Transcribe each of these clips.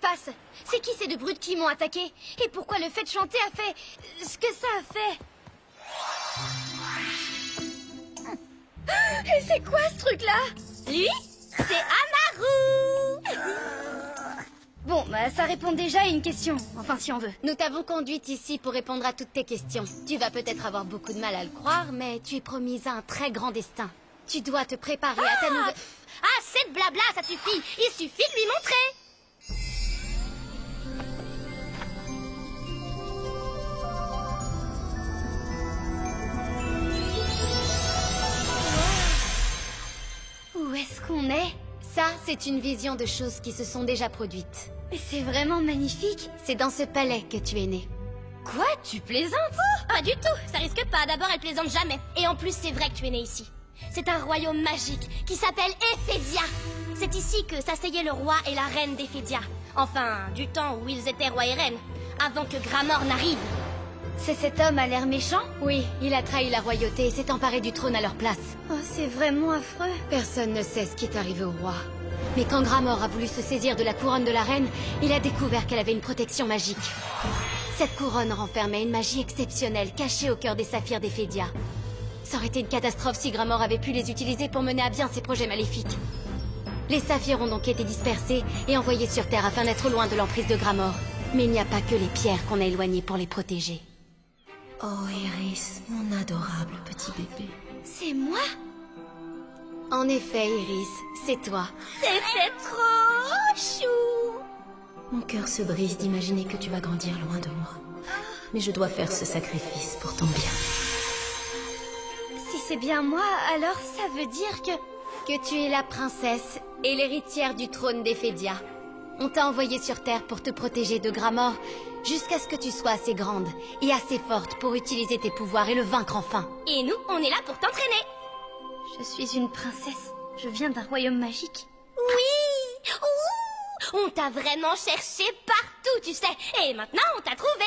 passe? C'est qui ces deux brutes qui m'ont attaqué? Et pourquoi le fait de chanter a fait ce que ça a fait? Et c'est quoi ce truc-là? Lui, c'est Amaru. Bon, bah ça répond déjà à une question. Enfin, si on veut. Nous t'avons conduite ici pour répondre à toutes tes questions. Tu vas peut-être avoir beaucoup de mal à le croire, mais tu es promise à un très grand destin. Tu dois te préparer à ta nouvelle... Assez de blabla, ça suffit. Il suffit de lui montrer. Où est-ce qu'on est? Ça, c'est une vision de choses qui se sont déjà produites. Mais c'est vraiment magnifique. C'est dans ce palais que tu es né. Quoi? Tu plaisantes? Pas du tout, ça risque pas. D'abord, elle plaisante jamais. Et en plus, c'est vrai que tu es né ici. C'est un royaume magique qui s'appelle Ephédia. C'est ici que s'asseyaient le roi et la reine d'Ephédia. Enfin, du temps où ils étaient roi et reine, avant que Gramor n'arrive. C'est cet homme à l'air méchant? Oui, il a trahi la royauté et s'est emparé du trône à leur place. Oh, c'est vraiment affreux. Personne ne sait ce qui est arrivé au roi. Mais quand Gramor a voulu se saisir de la couronne de la reine, il a découvert qu'elle avait une protection magique. Cette couronne renfermait une magie exceptionnelle cachée au cœur des saphirs d'Ephédia. Ça aurait été une catastrophe si Gramor avait pu les utiliser pour mener à bien ses projets maléfiques. Les saphirs ont donc été dispersés et envoyés sur Terre afin d'être loin de l'emprise de Gramor. Mais il n'y a pas que les pierres qu'on a éloignées pour les protéger. Oh, Iris, mon adorable petit bébé. C'est moi? En effet, Iris, c'est toi. C'est trop chou. Mon cœur se brise d'imaginer que tu vas grandir loin de moi. Mais je dois faire ce sacrifice pour ton bien. Si c'est bien moi, alors ça veut dire que... Que tu es la princesse et l'héritière du trône d'Ephédia. On t'a envoyé sur Terre pour te protéger de Gramor, jusqu'à ce que tu sois assez grande et assez forte pour utiliser tes pouvoirs et le vaincre enfin. Et nous, on est là pour t'entraîner. Je suis une princesse. Je viens d'un royaume magique. Oui. Ouh, on t'a vraiment cherché partout, tu sais. Et maintenant, on t'a trouvé.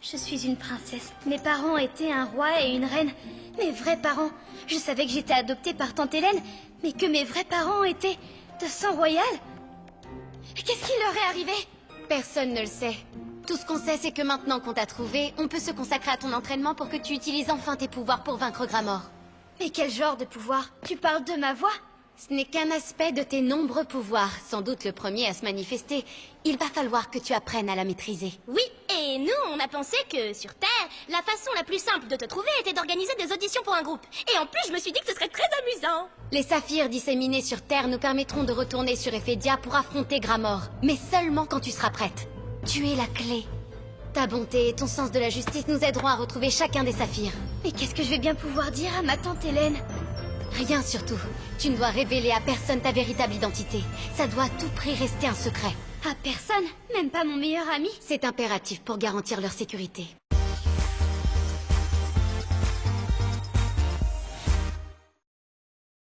Je suis une princesse. Mes parents étaient un roi et une reine. Mes vrais parents. Je savais que j'étais adoptée par tante Hélène, mais que mes vrais parents étaient de sang royal. Qu'est-ce qui leur est arrivé? Personne ne le sait. Tout ce qu'on sait, c'est que maintenant qu'on t'a trouvé, on peut se consacrer à ton entraînement pour que tu utilises enfin tes pouvoirs pour vaincre Gramor. Mais quel genre de pouvoir? Tu parles de ma voix? Ce n'est qu'un aspect de tes nombreux pouvoirs, sans doute le premier à se manifester. Il va falloir que tu apprennes à la maîtriser. Oui, et nous, on a pensé que sur Terre, la façon la plus simple de te trouver était d'organiser des auditions pour un groupe. Et en plus, je me suis dit que ce serait très amusant. Les saphirs disséminés sur Terre nous permettront de retourner sur Ephédia pour affronter Gramor. Mais seulement quand tu seras prête. Tu es la clé. Ta bonté et ton sens de la justice nous aideront à retrouver chacun des saphirs. Mais qu'est-ce que je vais bien pouvoir dire à ma tante Hélène? Rien surtout. Tu ne dois révéler à personne ta véritable identité. Ça doit à tout prix rester un secret. À personne? Même pas mon meilleur ami? C'est impératif pour garantir leur sécurité.